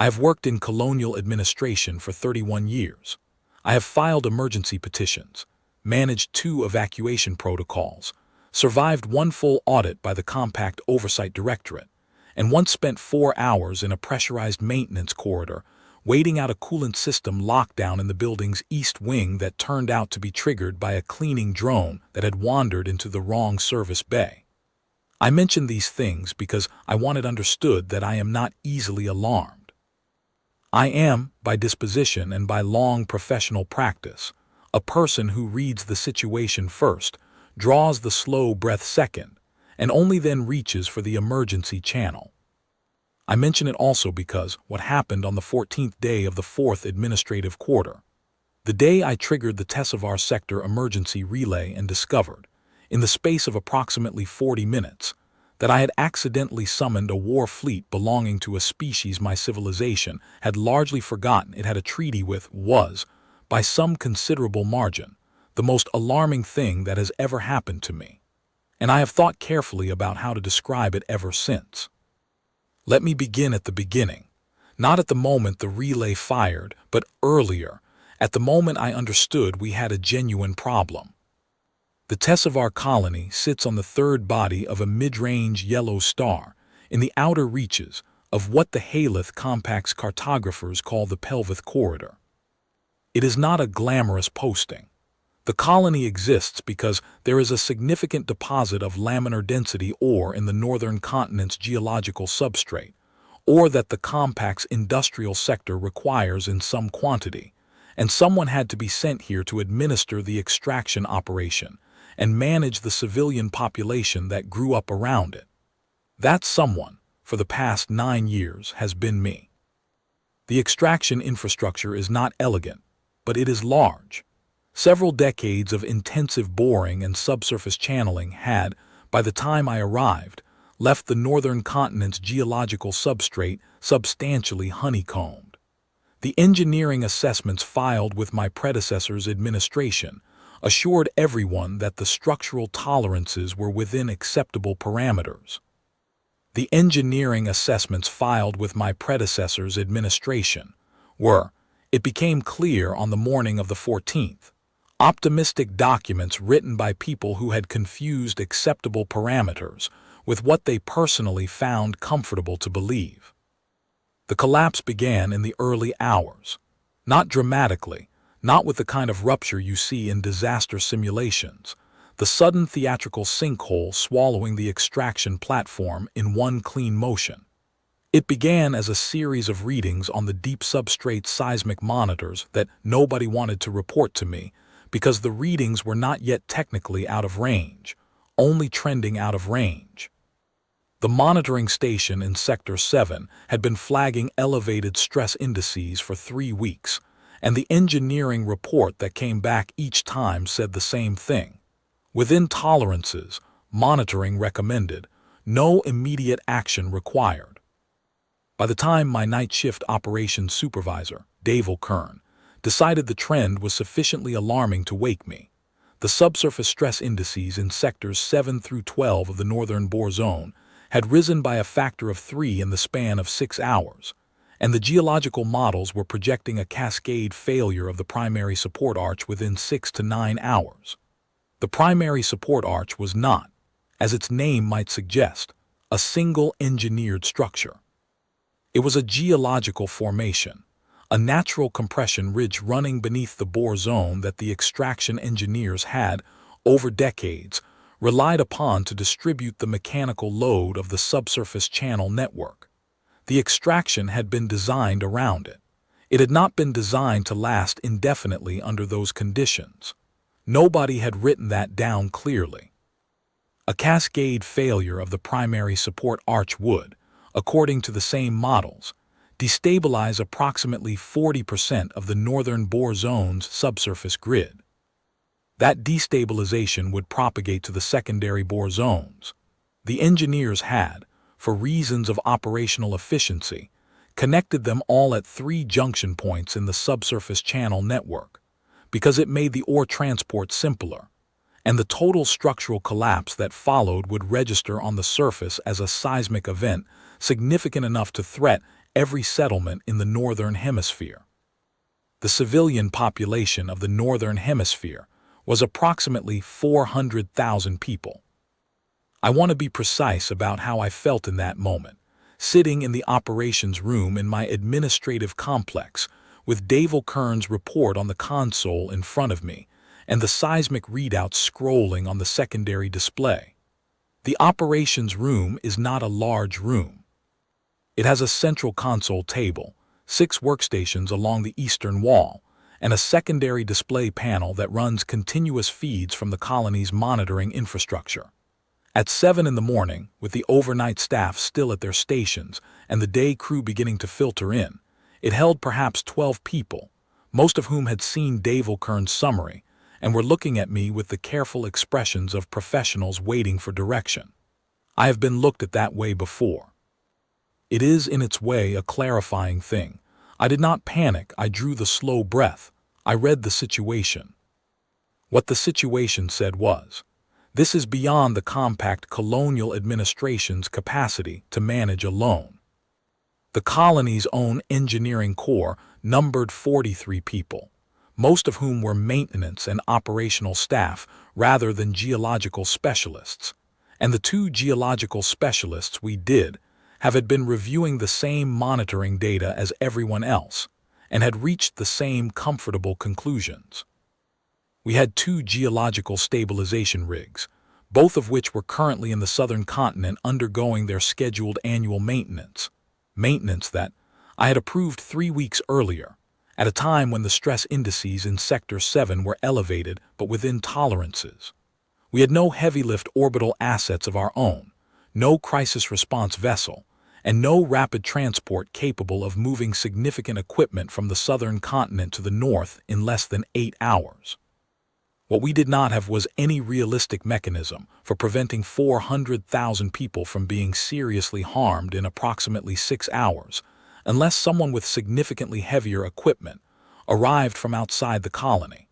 I have worked in colonial administration for 31 years. I have filed emergency petitions, managed 2 evacuation protocols, survived 1 full audit by the Compact Oversight Directorate, and once spent 4 hours in a pressurized maintenance corridor waiting out a coolant system lockdown in the building's east wing that turned out to be triggered by a cleaning drone that had wandered into the wrong service bay. I mention these things because I want it understood that I am not easily alarmed. I am, by disposition and by long professional practice, a person who reads the situation first, draws the slow breath second, and only then reaches for the emergency channel. I mention it also because what happened on the 14th day of the 4th administrative quarter, the day I triggered the Tesavar sector emergency relay and discovered, in the space of approximately 40 minutes, that I had accidentally summoned a war fleet belonging to a species my civilization had largely forgotten it had a treaty with, was, by some considerable margin, the most alarming thing that has ever happened to me. And I have thought carefully about how to describe it ever since. Let me begin at the beginning, not at the moment the relay fired, but earlier, at the moment I understood we had a genuine problem. The Tesavar colony sits on the 3rd body of a mid-range yellow star in the outer reaches of what the Haleth Compact's cartographers call the Pelvith Corridor. It is not a glamorous posting. The colony exists because there is a significant deposit of laminar density ore in the northern continent's geological substrate, or that the Compact's industrial sector requires in some quantity, and someone had to be sent here to administer the extraction operation and manage the civilian population that grew up around it. That someone, for the past 9 years, has been me. The extraction infrastructure is not elegant, but it is large. Several decades of intensive boring and subsurface channeling had, by the time I arrived, left the northern continent's geological substrate substantially honeycombed. The engineering assessments filed with my predecessor's administration assured everyone that the structural tolerances were within acceptable parameters. The engineering assessments filed with my predecessor's administration were, it became clear on the morning of the 14th, optimistic documents written by people who had confused acceptable parameters with what they personally found comfortable to believe. The collapse began in the early hours, not dramatically, not with the kind of rupture you see in disaster simulations, the sudden theatrical sinkhole swallowing the extraction platform in one clean motion. It began as a series of readings on the deep substrate seismic monitors that nobody wanted to report to me because the readings were not yet technically out of range, only trending out of range. The monitoring station in Sector 7 had been flagging elevated stress indices for 3 weeks, and the engineering report that came back each time said the same thing. Within tolerances, monitoring recommended, no immediate action required. By the time my night shift operations supervisor, Dave O'Kern, decided the trend was sufficiently alarming to wake me, the subsurface stress indices in sectors 7 through 12 of the northern bore zone had risen by a factor of 3 in the span of 6 hours, and the geological models were projecting a cascade failure of the primary support arch within 6 to 9 hours. The primary support arch was not, as its name might suggest, a single engineered structure. It was a geological formation, a natural compression ridge running beneath the bore zone that the extraction engineers had, over decades, relied upon to distribute the mechanical load of the subsurface channel network. The extraction had been designed around it. It had not been designed to last indefinitely under those conditions. Nobody had written that down clearly. A cascade failure of the primary support arch would, according to the same models, destabilize approximately 40% of the northern bore zone's subsurface grid. That destabilization would propagate to the secondary bore zones. The engineers had, for reasons of operational efficiency, connected them all at 3 junction points in the subsurface channel network, because it made the ore transport simpler, and the total structural collapse that followed would register on the surface as a seismic event significant enough to threat every settlement in the Northern Hemisphere. The civilian population of the Northern Hemisphere was approximately 400,000 people. I want to be precise about how I felt in that moment, sitting in the operations room in my administrative complex with Dave O'Kern's report on the console in front of me and the seismic readouts scrolling on the secondary display. The operations room is not a large room. It has a central console table, 6 workstations along the eastern wall, and a secondary display panel that runs continuous feeds from the colony's monitoring infrastructure. At 7 in the morning, with the overnight staff still at their stations and the day crew beginning to filter in, it held perhaps 12 people, most of whom had seen Dave O'Kern's summary and were looking at me with the careful expressions of professionals waiting for direction. I have been looked at that way before. It is in its way a clarifying thing. I did not panic, I drew the slow breath. I read the situation. What the situation said was, this is beyond the compact colonial administration's capacity to manage alone. The colony's own engineering corps numbered 43 people, most of whom were maintenance and operational staff rather than geological specialists, and the 2 geological specialists we did had been reviewing the same monitoring data as everyone else and had reached the same comfortable conclusions. We had 2 geological stabilization rigs, both of which were currently in the southern continent undergoing their scheduled annual maintenance that I had approved 3 weeks earlier, at a time when the stress indices in Sector 7 were elevated but within tolerances. We had no heavy-lift orbital assets of our own, no crisis response vessel, and no rapid transport capable of moving significant equipment from the southern continent to the north in less than 8 hours. What we did not have was any realistic mechanism for preventing 400,000 people from being seriously harmed in approximately 6 hours, unless someone with significantly heavier equipment arrived from outside the colony.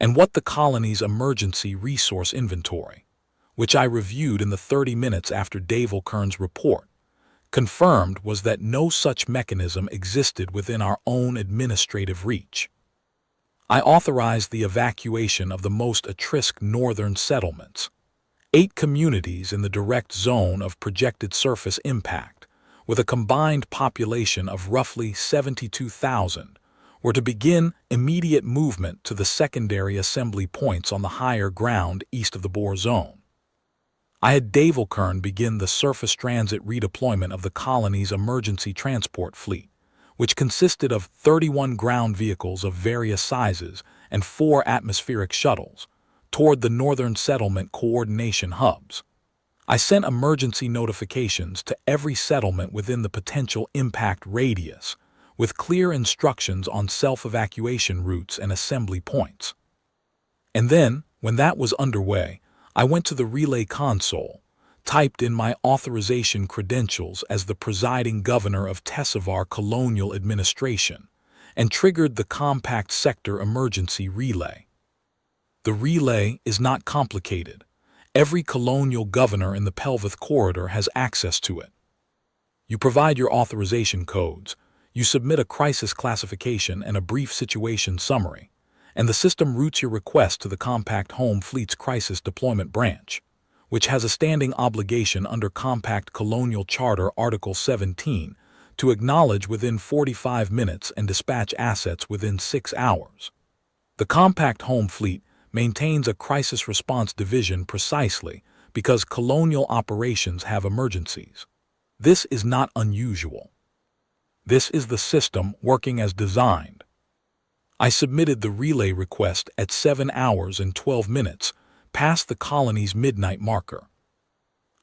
And what the colony's emergency resource inventory, which I reviewed in the 30 minutes after Dave O'Kern's report, confirmed was that no such mechanism existed within our own administrative reach. I authorized the evacuation of the most at-risk northern settlements, 8 communities in the direct zone of projected surface impact, with a combined population of roughly 72,000, were to begin immediate movement to the secondary assembly points on the higher ground east of the bore zone. I had Dave O'Kern begin the surface transit redeployment of the colony's emergency transport fleet, which consisted of 31 ground vehicles of various sizes and 4 atmospheric shuttles, toward the northern settlement coordination hubs. I sent emergency notifications to every settlement within the potential impact radius, with clear instructions on self-evacuation routes and assembly points. And then, when that was underway, I went to the relay console, typed in my authorization credentials as the presiding governor of Tessavar Colonial Administration, and triggered the compact sector emergency relay. The relay is not complicated. Every colonial governor in the Pelvith Corridor has access to it. You provide your authorization codes, you submit a crisis classification and a brief situation summary, and the system routes your request to the Compact Home Fleet's Crisis Deployment Branch, which has a standing obligation under Compact Colonial Charter Article 17 to acknowledge within 45 minutes and dispatch assets within 6 hours. The Compact Home Fleet maintains a crisis response division precisely because colonial operations have emergencies. This is not unusual. This is the system working as designed. I submitted the relay request at 7 hours and 12 minutes, past the colony's midnight marker.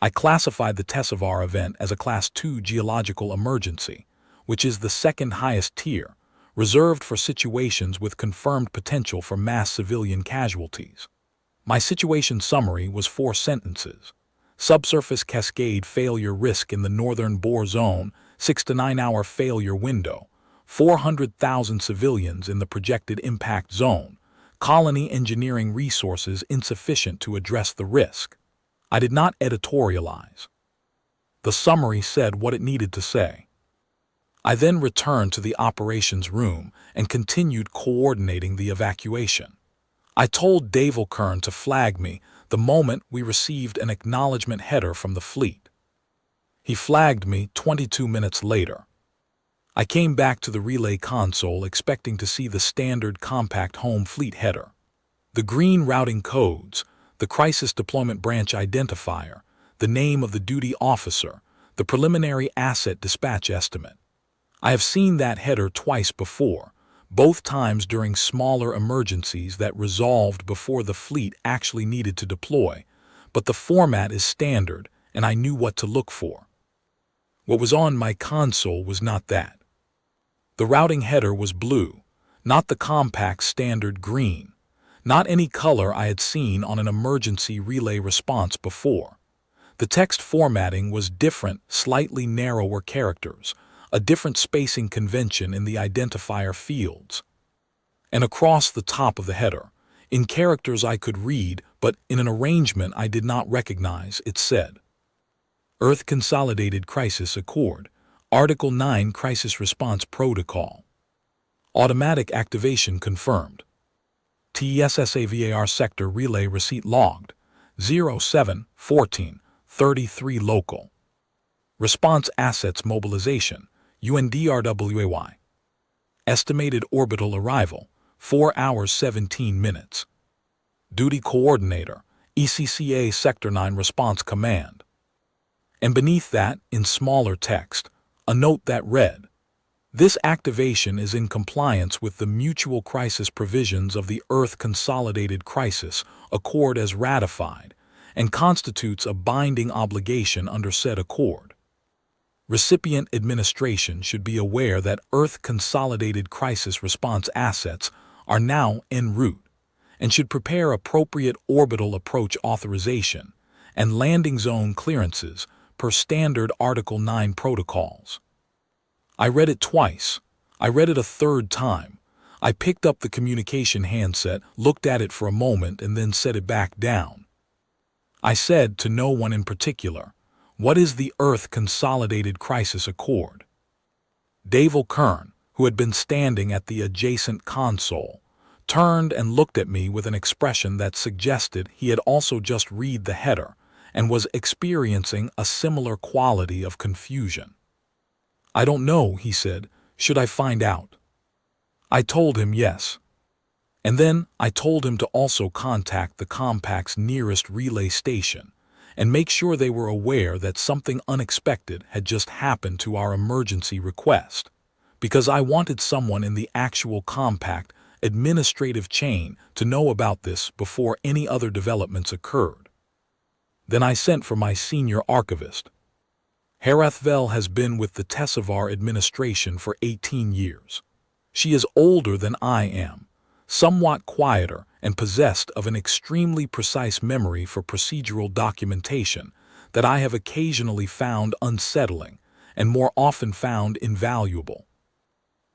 I classified the Tessavar event as a Class 2 geological emergency, which is the second highest tier, reserved for situations with confirmed potential for mass civilian casualties. My situation summary was 4 sentences. Subsurface cascade failure risk in the northern bore zone, 6 to 9 hour failure window, 400,000 civilians in the projected impact zone, colony engineering resources insufficient to address the risk. I did not editorialize. The summary said what it needed to say. I then returned to the operations room and continued coordinating the evacuation. I told Dave Kern to flag me the moment we received an acknowledgment header from the fleet. He flagged me 22 minutes later. I came back to the relay console expecting to see the standard compact home fleet header. The green routing codes, the crisis deployment branch identifier, the name of the duty officer, the preliminary asset dispatch estimate. I have seen that header twice before, both times during smaller emergencies that resolved before the fleet actually needed to deploy, but the format is standard and I knew what to look for. What was on my console was not that. The routing header was blue, not the compact standard green, not any color I had seen on an emergency relay response before. The text formatting was different, slightly narrower characters, a different spacing convention in the identifier fields. And across the top of the header, in characters I could read, but in an arrangement I did not recognize, it said, Earth Consolidated Crisis Accord, Article 9 Crisis Response Protocol. Automatic activation confirmed. TSSAVAR Sector Relay Receipt logged, 07-14-33 local. Response Assets Mobilization, UNDRWAY. Estimated orbital arrival, 4 hours 17 minutes. Duty Coordinator, ECCA Sector 9 Response Command. And beneath that, in smaller text, a note that read, This activation is in compliance with the mutual crisis provisions of the Earth Consolidated Crisis Accord as ratified, and constitutes a binding obligation under said accord. Recipient administration should be aware that Earth Consolidated Crisis Response assets are now en route and should prepare appropriate orbital approach authorization and landing zone clearances per standard Article 9 protocols. I read it twice. I read it a third time. I picked up the communication handset, looked at it for a moment, and then set it back down. I said to no one in particular, What is the Earth Consolidated Crisis Accord? Dave Kern, who had been standing at the adjacent console, turned and looked at me with an expression that suggested he had also just read the header and was experiencing a similar quality of confusion. I don't know, he said. Should I find out? I told him yes. And then I told him to also contact the compact's nearest relay station and make sure they were aware that something unexpected had just happened to our emergency request, because I wanted someone in the actual compact administrative chain to know about this before any other developments occurred. Then I sent for my senior archivist. Herathvel has been with the Tessavar administration for 18 years. She is older than I am, somewhat quieter, and possessed of an extremely precise memory for procedural documentation that I have occasionally found unsettling and more often found invaluable.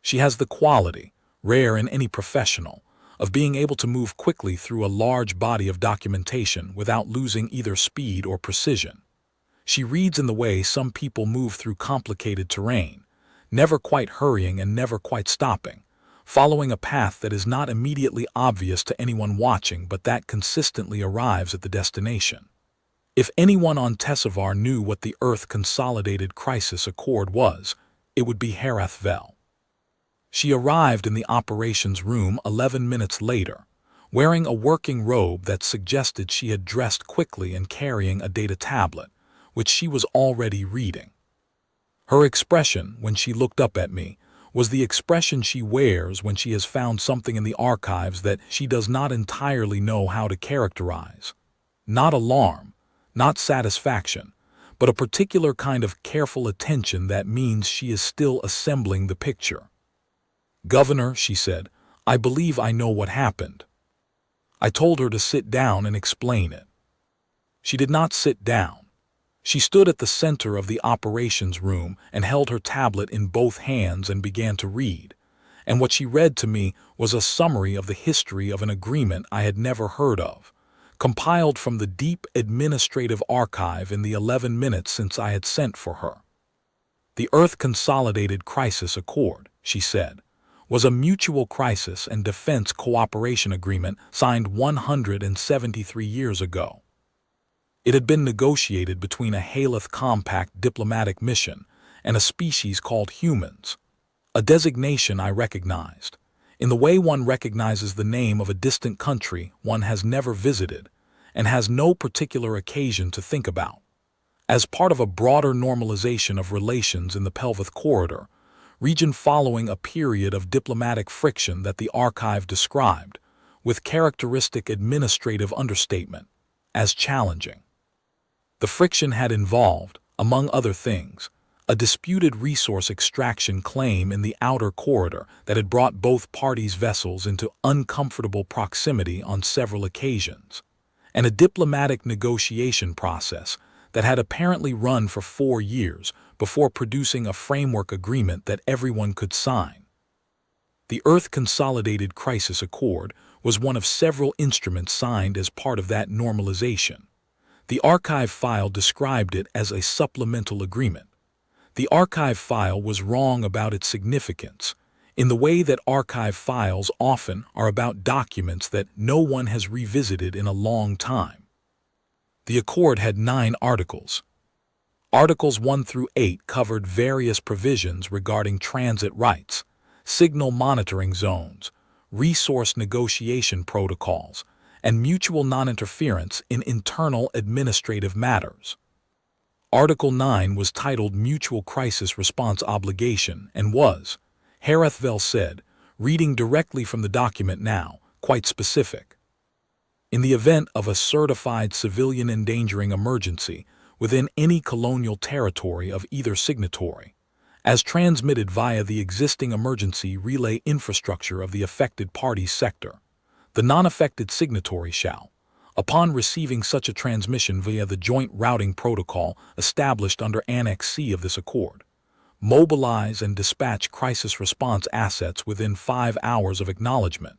She has the quality, rare in any professional, of being able to move quickly through a large body of documentation without losing either speed or precision. She reads in the way some people move through complicated terrain, never quite hurrying and never quite stopping, following a path that is not immediately obvious to anyone watching but that consistently arrives at the destination. If anyone on Tessavar knew what the Earth Consolidated Crisis Accord was, it would be Herathvel. She arrived in the operations room 11 minutes later, wearing a working robe that suggested she had dressed quickly and carrying a data tablet, which she was already reading. Her expression when she looked up at me was the expression she wears when she has found something in the archives that she does not entirely know how to characterize. Not alarm, not satisfaction, but a particular kind of careful attention that means she is still assembling the picture. "Governor," she said, "I believe I know what happened." I told her to sit down and explain it. She did not sit down. She stood at the center of the operations room and held her tablet in both hands and began to read, and what she read to me was a summary of the history of an agreement I had never heard of, compiled from the deep administrative archive in the 11 minutes since I had sent for her. The Earth Consolidated Crisis Accord, she said, was a mutual crisis and defense cooperation agreement signed 173 years ago. It had been negotiated between a Haleth Compact diplomatic mission and a species called humans, a designation I recognized, in the way one recognizes the name of a distant country one has never visited and has no particular occasion to think about. As part of a broader normalization of relations in the Pelvoth Corridor, region following a period of diplomatic friction that the archive described, with characteristic administrative understatement, as challenging. The friction had involved, among other things, a disputed resource extraction claim in the outer corridor that had brought both parties' vessels into uncomfortable proximity on several occasions, and a diplomatic negotiation process that had apparently run for 4 years before producing a framework agreement that everyone could sign. The Earth Consolidated Crisis Accord was one of several instruments signed as part of that normalization. The archive file described it as a supplemental agreement. The archive file was wrong about its significance, in the way that archive files often are about documents that no one has revisited in a long time. The Accord had 9 articles. Articles 1 through 8 covered various provisions regarding transit rights, signal monitoring zones, resource negotiation protocols, and mutual non-interference in internal administrative matters. Article 9 was titled Mutual Crisis Response Obligation and was, Harethville said, reading directly from the document now, quite specific. In the event of a certified civilian endangering emergency within any colonial territory of either signatory, as transmitted via the existing emergency relay infrastructure of the affected party's sector, the non-affected signatory shall, upon receiving such a transmission via the joint routing protocol established under Annex C of this accord, mobilize and dispatch crisis response assets within 5 hours of acknowledgment,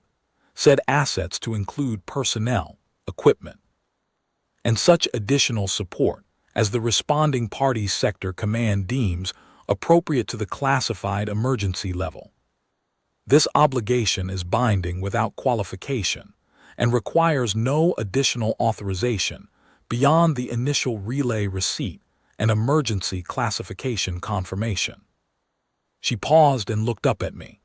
said assets to include personnel, equipment, and such additional support as the responding party's sector command deems appropriate to the classified emergency level. This obligation is binding without qualification and requires no additional authorization beyond the initial relay receipt and emergency classification confirmation. She paused and looked up at me.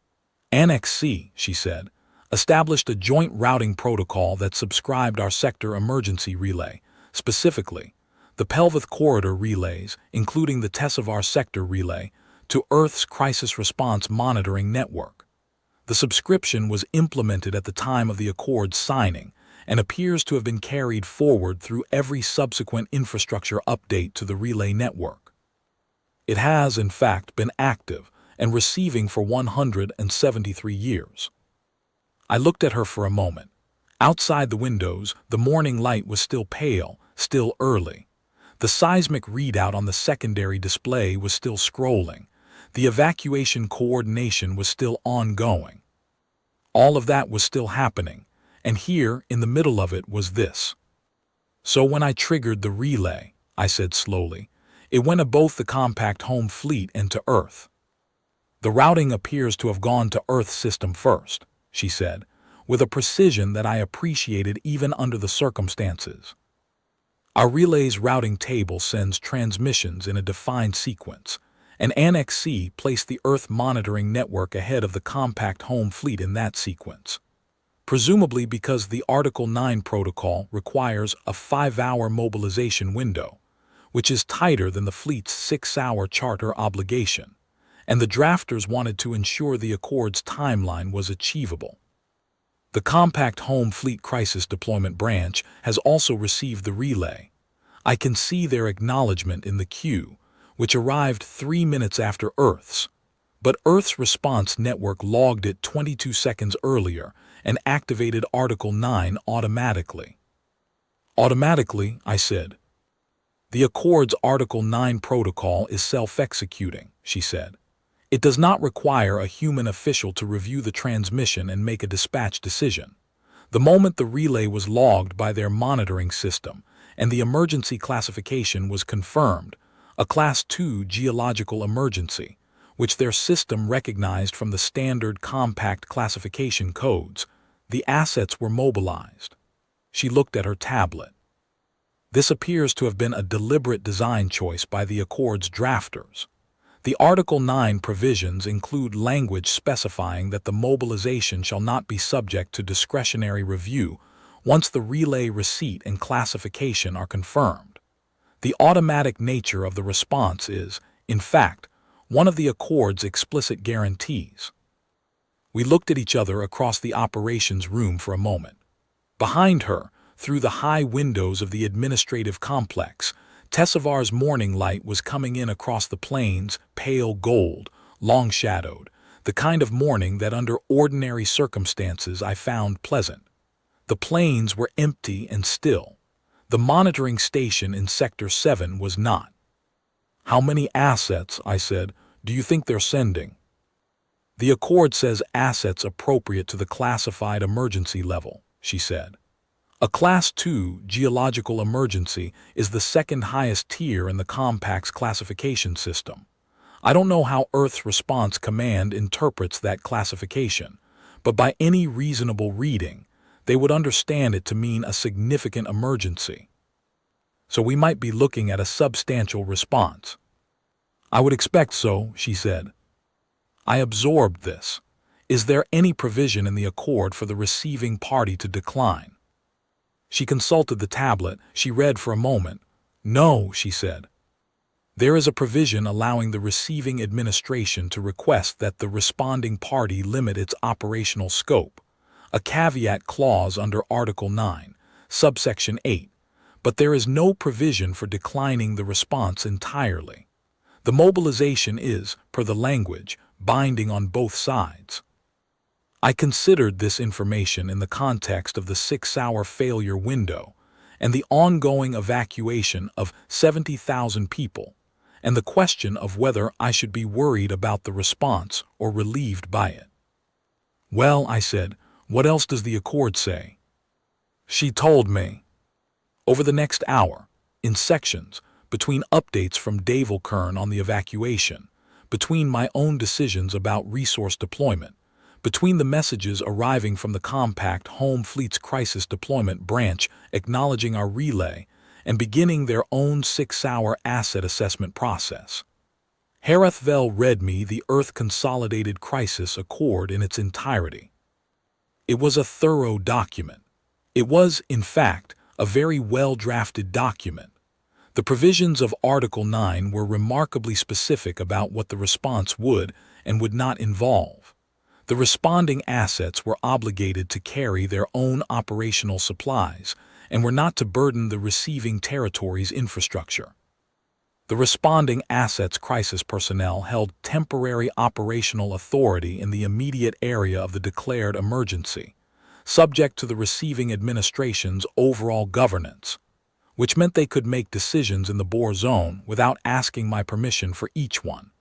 Annex C, she said, established a joint routing protocol that subscribed our sector emergency relay, specifically the Pelvoth Corridor relays, including the Tesavar sector relay, to Earth's Crisis Response Monitoring Network. The subscription was implemented at the time of the Accord's signing and appears to have been carried forward through every subsequent infrastructure update to the relay network. It has, in fact, been active and receiving for 173 years. I looked at her for a moment. Outside the windows, the morning light was still pale, still early. The seismic readout on the secondary display was still scrolling. The evacuation coordination was still ongoing. All of that was still happening, and here, in the middle of it, was this. So when I triggered the relay, I said slowly, it went to both the compact home fleet and to Earth. The routing appears to have gone to Earth's system first, she said, with a precision that I appreciated even under the circumstances. Our relay's routing table sends transmissions in a defined sequence, and Annex C placed the Earth monitoring network ahead of the compact home fleet in that sequence, presumably because the Article 9 protocol requires a 5-hour mobilization window, which is tighter than the fleet's 6-hour charter obligation, and the drafters wanted to ensure the Accord's timeline was achievable. The Compact Home Fleet Crisis Deployment Branch has also received the relay. I can see their acknowledgment in the queue, which arrived 3 minutes after Earth's, but Earth's response network logged it 22 seconds earlier and activated Article 9 automatically. Automatically, I said. The Accord's Article 9 protocol is self-executing, she said. It does not require a human official to review the transmission and make a dispatch decision. The moment the relay was logged by their monitoring system and the emergency classification was confirmed, a Class 2 geological emergency, which their system recognized from the standard compact classification codes. The assets were mobilized. She looked at her tablet. This appears to have been a deliberate design choice by the Accord's drafters. The Article 9 provisions include language specifying that the mobilization shall not be subject to discretionary review once the relay receipt and classification are confirmed. The automatic nature of the response is, in fact, one of the Accord's explicit guarantees. We looked at each other across the operations room for a moment. Behind her, through the high windows of the administrative complex, Tessevar's morning light was coming in across the plains, pale gold, long-shadowed, the kind of morning that under ordinary circumstances I found pleasant. The plains were empty and still. The monitoring station in Sector 7 was not. "How many assets," I said, "do you think they're sending?" "The Accord says assets appropriate to the classified emergency level," she said. A Class 2 geological emergency is the second highest tier in the Compact's classification system. I don't know how Earth's Response Command interprets that classification, but by any reasonable reading, they would understand it to mean a significant emergency. So we might be looking at a substantial response. "I would expect so," she said. I absorbed this. Is there any provision in the Accord for the receiving party to decline? She consulted the tablet. She read for a moment. "No," she said. "There is a provision allowing the receiving administration to request that the responding party limit its operational scope, a caveat clause under Article 9, subsection 8, but there is no provision for declining the response entirely. The mobilization is, per the language, binding on both sides." I considered this information in the context of the 6-hour failure window and the ongoing evacuation of 70,000 people, and the question of whether I should be worried about the response or relieved by it. "Well," I said, "what else does the Accord say?" She told me. Over the next hour, in sections, between updates from Davelkern on the evacuation, between my own decisions about resource deployment, between the messages arriving from the Compact Home Fleet's Crisis Deployment Branch acknowledging our relay and beginning their own 6-hour asset assessment process. Herathvel read me the Earth Consolidated Crisis Accord in its entirety. It was a thorough document. It was, in fact, a very well-drafted document. The provisions of Article 9 were remarkably specific about what the response would and would not involve. The responding assets were obligated to carry their own operational supplies and were not to burden the receiving territory's infrastructure. The responding assets' crisis personnel held temporary operational authority in the immediate area of the declared emergency, subject to the receiving administration's overall governance, which meant they could make decisions in the Boer zone without asking my permission for each one.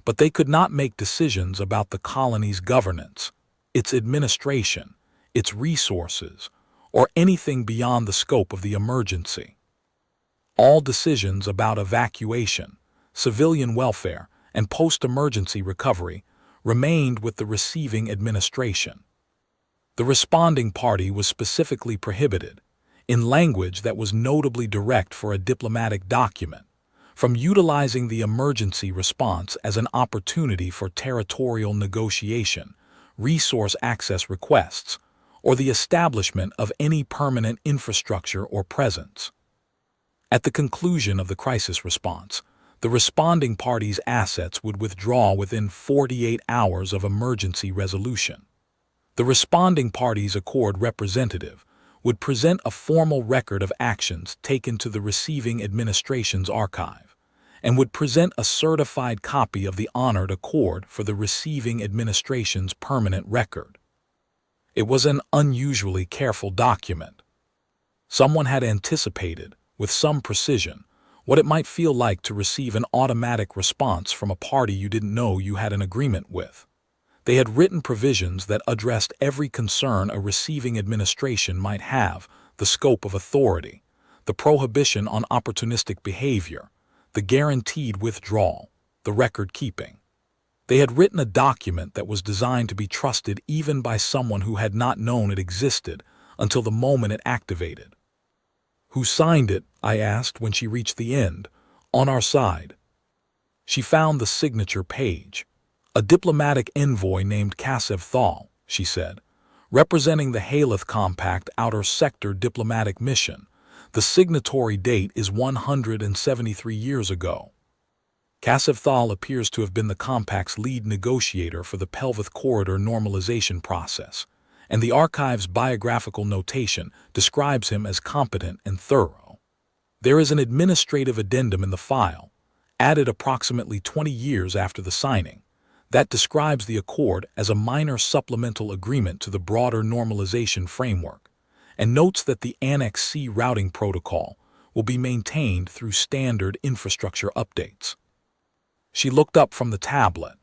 But they could not make decisions about the colony's governance, its administration, its resources, or anything beyond the scope of the emergency. All decisions about evacuation, civilian welfare, and post-emergency recovery remained with the receiving administration. The responding party was specifically prohibited, in language that was notably direct for a diplomatic document, from utilizing the emergency response as an opportunity for territorial negotiation, resource access requests, or the establishment of any permanent infrastructure or presence. At the conclusion of the crisis response, the responding party's assets would withdraw within 48 hours of emergency resolution. The responding party's Accord representative would present a formal record of actions taken to the receiving administration's archive, and would present a certified copy of the honored Accord for the receiving administration's permanent record. It was an unusually careful document. Someone had anticipated, with some precision, what it might feel like to receive an automatic response from a party you didn't know you had an agreement with. They had written provisions that addressed every concern a receiving administration might have: the scope of authority, the prohibition on opportunistic behavior, the guaranteed withdrawal, the record keeping. They had written a document that was designed to be trusted even by someone who had not known it existed until the moment it activated. "Who signed it?" I asked when she reached the end. "On our side." She found the signature page. "A diplomatic envoy named Kassev, she said, representing the Haleth Compact Outer Sector Diplomatic Mission. The signatory date is 173 years ago." Kassev appears to have been the Compact's lead negotiator for the Pelvic Corridor normalization process, and the archive's biographical notation describes him as competent and thorough. There is an administrative addendum in the file, added approximately 20 years after the signing, that describes the accord as a minor supplemental agreement to the broader normalization framework, and notes that the Annex C routing protocol will be maintained through standard infrastructure updates. She looked up from the tablet.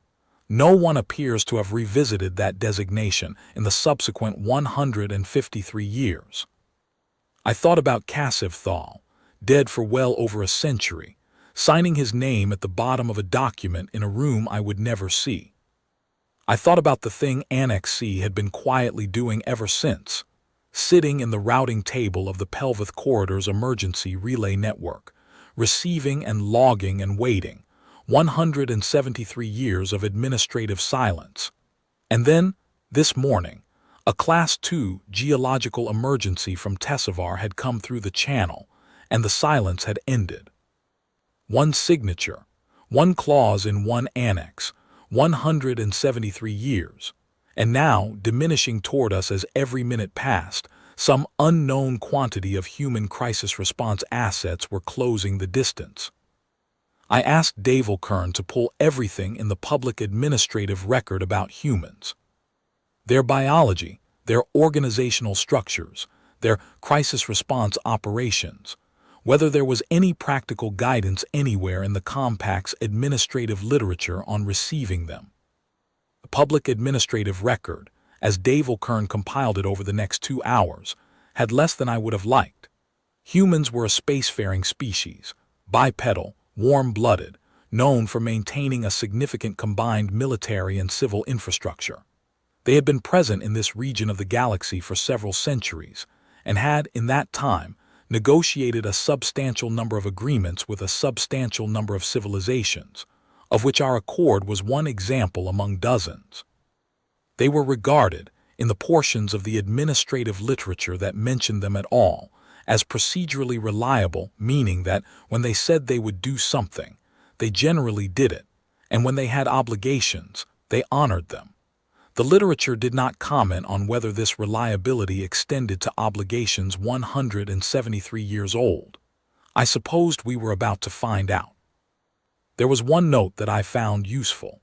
No one appears to have revisited that designation in the subsequent 153 years. I thought about Kassev, dead for well over a century, signing his name at the bottom of a document in a room I would never see. I thought about the thing Annex C had been quietly doing ever since, sitting in the routing table of the Pelvic Corridor's emergency relay network, receiving and logging and waiting, 173 years of administrative silence. And then, this morning, a Class 2 geological emergency from Tessevar had come through the channel, and the silence had ended. One signature, one clause in one annex, 173 years, and now, diminishing toward us as every minute passed, some unknown quantity of human crisis response assets were closing the distance. I asked Dave Kern to pull everything in the public administrative record about humans. Their biology, their organizational structures, their crisis response operations, whether there was any practical guidance anywhere in the Compact's administrative literature on receiving them. The public administrative record, as Dave Kern compiled it over the next 2 hours, had less than I would have liked. Humans were a spacefaring species, bipedal, warm-blooded, known for maintaining a significant combined military and civil infrastructure. They had been present in this region of the galaxy for several centuries, and had, in that time, negotiated a substantial number of agreements with a substantial number of civilizations, of which our accord was one example among dozens. They were regarded, in the portions of the administrative literature that mentioned them at all, as procedurally reliable, meaning that when they said they would do something, they generally did it, and when they had obligations, they honored them. The literature did not comment on whether this reliability extended to obligations 173 years old. I supposed we were about to find out. There was one note that I found useful.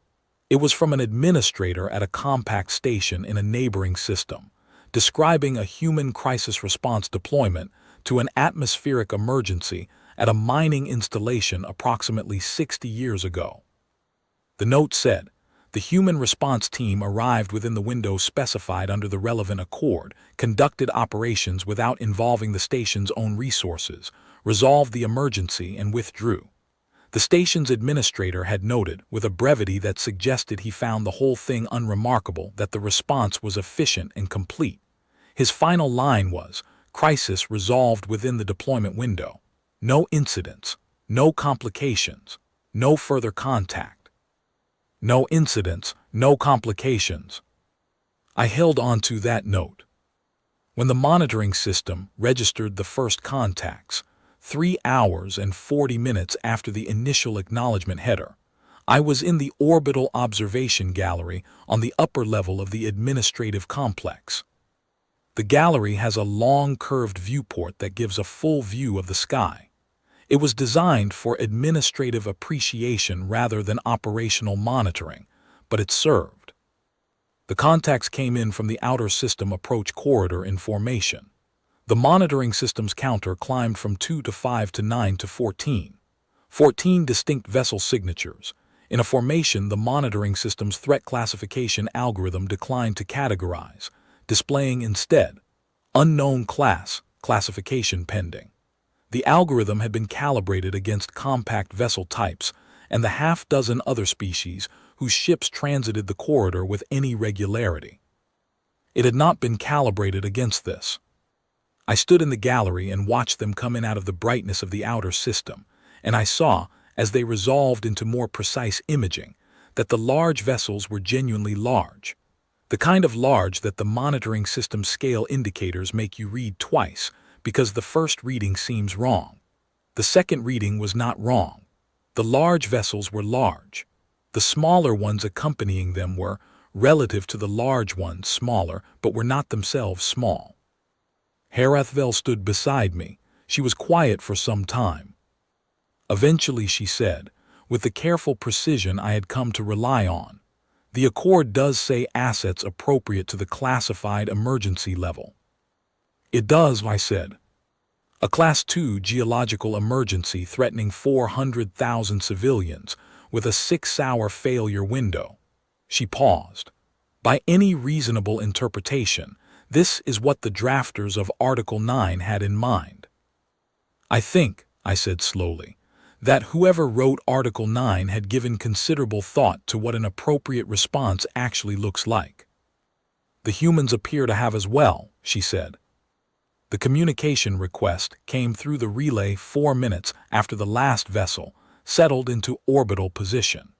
It was from an administrator at a compact station in a neighboring system, describing a human crisis response deployment to an atmospheric emergency at a mining installation approximately 60 years ago. The note said, "The human response team arrived within the window specified under the relevant accord, conducted operations without involving the station's own resources, resolved the emergency, and withdrew." The station's administrator had noted, with a brevity that suggested he found the whole thing unremarkable, that the response was efficient and complete. His final line was, "Crisis resolved within the deployment window. No incidents, no complications, no further contact." No incidents, no complications. I held on to that note. When the monitoring system registered the first contacts, 3 hours and 40 minutes after the initial acknowledgment header, I was in the orbital observation gallery on the upper level of the administrative complex. The gallery has a long curved viewport that gives a full view of the sky. It was designed for administrative appreciation rather than operational monitoring, but it served. The contacts came in from the outer system approach corridor in formation. The monitoring system's counter climbed from 2 to 5 to 9 to 14. 14 distinct vessel signatures. In a formation, the monitoring system's threat classification algorithm declined to categorize, displaying instead, unknown class, classification pending. The algorithm had been calibrated against compact vessel types and the half-dozen other species whose ships transited the corridor with any regularity. It had not been calibrated against this. I stood in the gallery and watched them come in out of the brightness of the outer system, and I saw, as they resolved into more precise imaging, that the large vessels were genuinely large. The kind of large that the monitoring system scale indicators make you read twice because the first reading seems wrong. The second reading was not wrong. The large vessels were large. The smaller ones accompanying them were, relative to the large ones, smaller, but were not themselves small. Herathvel stood beside me. She was quiet for some time. Eventually she said, with the careful precision I had come to rely on, "The Accord does say assets appropriate to the classified emergency level." "It does," I said. "A Class 2 geological emergency threatening 400,000 civilians with a 6-hour failure window." She paused. "By any reasonable interpretation, this is what the drafters of Article 9 had in mind." "I think," I said slowly, "that whoever wrote Article 9 had given considerable thought to what an appropriate response actually looks like." "The humans appear to have as well," she said. The communication request came through the relay 4 minutes after the last vessel settled into orbital position.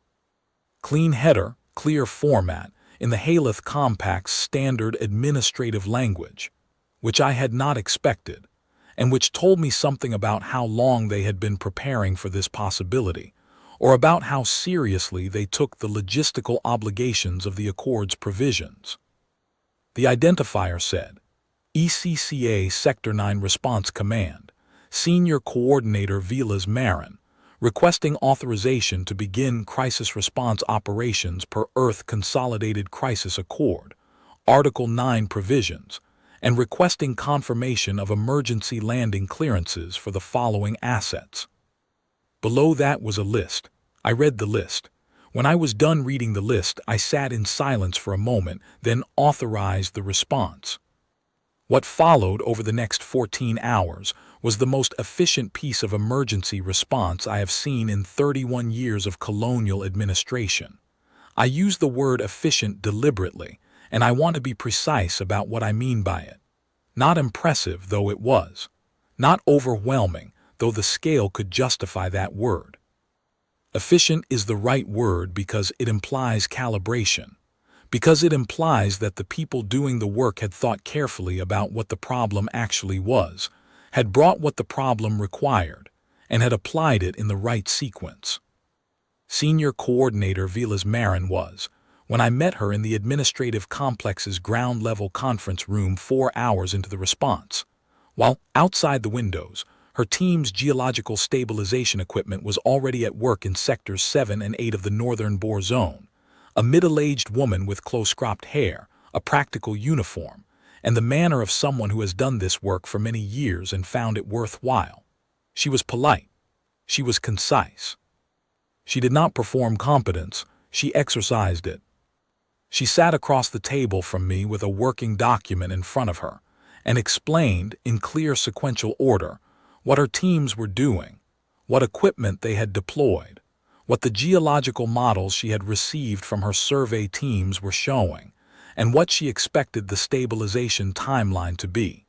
Clean header, clear format, in the Haleth Compact's standard administrative language, which I had not expected, and which told me something about how long they had been preparing for this possibility, or about how seriously they took the logistical obligations of the Accord's provisions. The identifier said, ECCA Sector 9 Response Command, Senior Coordinator Vilas Marin, requesting authorization to begin crisis response operations per Earth Consolidated Crisis Accord, Article 9 provisions, and requesting confirmation of emergency landing clearances for the following assets. Below that was a list. I read the list. When I was done reading the list, I sat in silence for a moment, then authorized the response. What followed over the next 14 hours was the most efficient piece of emergency response I have seen in 31 years of colonial administration. I use the word efficient deliberately, and I want to be precise about what I mean by it. Not impressive, though it was. Not overwhelming, though the scale could justify that word. Efficient is the right word because it implies calibration. Because it implies that the people doing the work had thought carefully about what the problem actually was, had brought what the problem required, and had applied it in the right sequence. Senior Coordinator Vilas Marin was, when I met her in the administrative complex's ground-level conference room 4 hours into the response, while outside the windows, her team's geological stabilization equipment was already at work in Sectors 7 and 8 of the Northern Boer Zone. A middle-aged woman with close-cropped hair, a practical uniform, and the manner of someone who has done this work for many years and found it worthwhile. She was polite. She was concise. She did not perform competence, she exercised it. She sat across the table from me with a working document in front of her, and explained, in clear sequential order, what her teams were doing, what equipment they had deployed, what the geological models she had received from her survey teams were showing, and what she expected the stabilization timeline to be.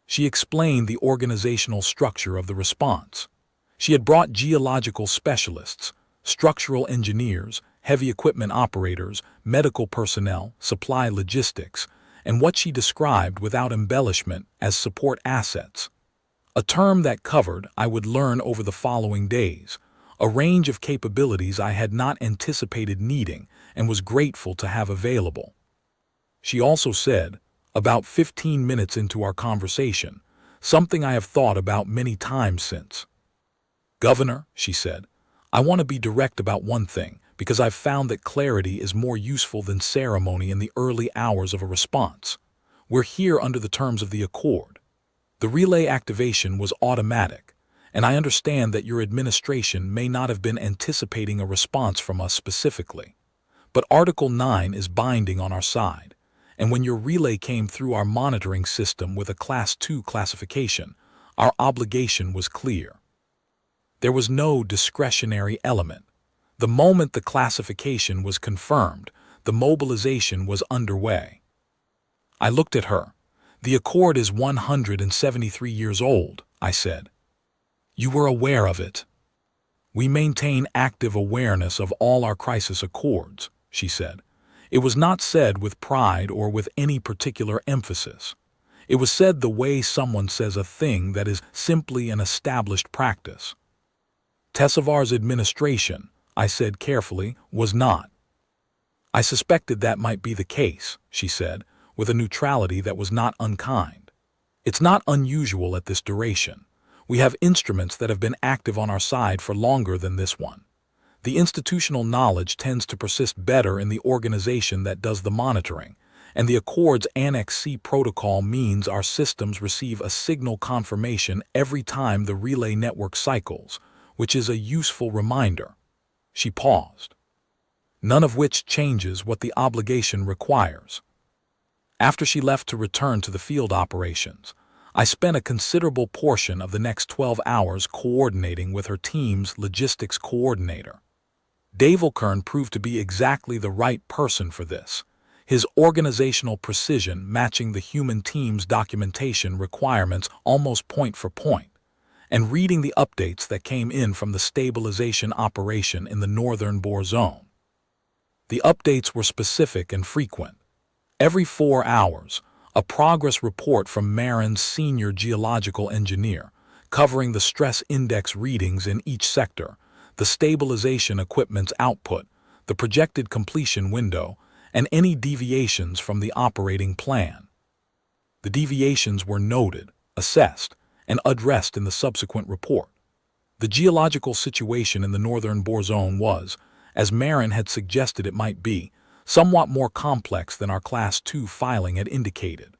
She explained the organizational structure of the response. She had brought geological specialists, structural engineers, heavy equipment operators, medical personnel, supply logistics, and what she described without embellishment as support assets. A term that covered, I would learn over the following days, a range of capabilities I had not anticipated needing and was grateful to have available. She also said, about 15 minutes into our conversation, something I have thought about many times since. "Governor," she said, "I want to be direct about one thing, because I've found that clarity is more useful than ceremony in the early hours of a response. We're here under the terms of the Accord. The relay activation was automatic, and I understand that your administration may not have been anticipating a response from us specifically. But Article 9 is binding on our side, and when your relay came through our monitoring system with a Class 2 classification, Our obligation was clear. There was no discretionary element. The moment the classification was confirmed, the mobilization was underway. I looked at her. "The Accord is 173 years old," I said. "You were aware of it." "We maintain active awareness of all our crisis accords," she said. It was not said with pride or with any particular emphasis. It was said the way someone says a thing that is simply an established practice. Tessevar's administration, I said carefully, was not. "I suspected that might be the case," she said, with a neutrality that was not unkind. "It's not unusual at this duration. We have instruments that have been active on our side for longer than this one. The institutional knowledge tends to persist better in the organization that does the monitoring, and the Accord's Annex C protocol means our systems receive a signal confirmation every time the relay network cycles, which is a useful reminder." She paused. "None of which changes what the obligation requires." After she left to return to the field operations, I spent a considerable portion of the next 12 hours coordinating with her team's logistics coordinator. Davelkern proved to be exactly the right person for this, his organizational precision matching the human team's documentation requirements almost point for point, and reading the updates that came in from the stabilization operation in the northern bore zone. The updates were specific and frequent. Every 4 hours, a progress report from Marin's senior geological engineer, covering the stress index readings in each sector, the stabilization equipment's output, the projected completion window, and any deviations from the operating plan. The deviations were noted, assessed, and addressed in the subsequent report. The geological situation in the northern bore zone was, as Marin had suggested it might be, somewhat more complex than our Class 2 filing had indicated.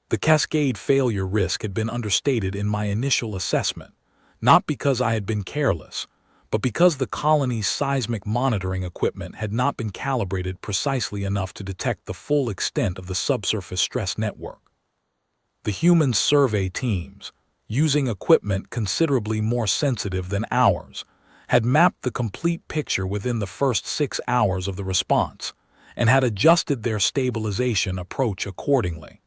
The cascade failure risk had been understated in my initial assessment, not because I had been careless, but because the colony's seismic monitoring equipment had not been calibrated precisely enough to detect the full extent of the subsurface stress network. The human survey teams, using equipment considerably more sensitive than ours, had mapped the complete picture within the first 6 hours of the response, and had adjusted their stabilization approach accordingly.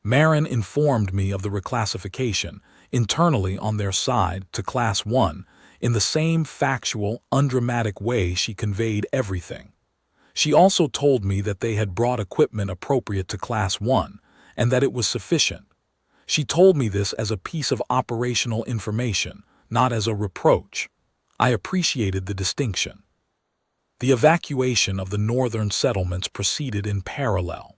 Marin informed me of the reclassification, internally on their side, to Class 1, in the same factual, undramatic way she conveyed everything. She also told me that they had brought equipment appropriate to Class 1, and that it was sufficient. She told me this as a piece of operational information, not as a reproach. I appreciated the distinction. The evacuation of the northern settlements proceeded in parallel.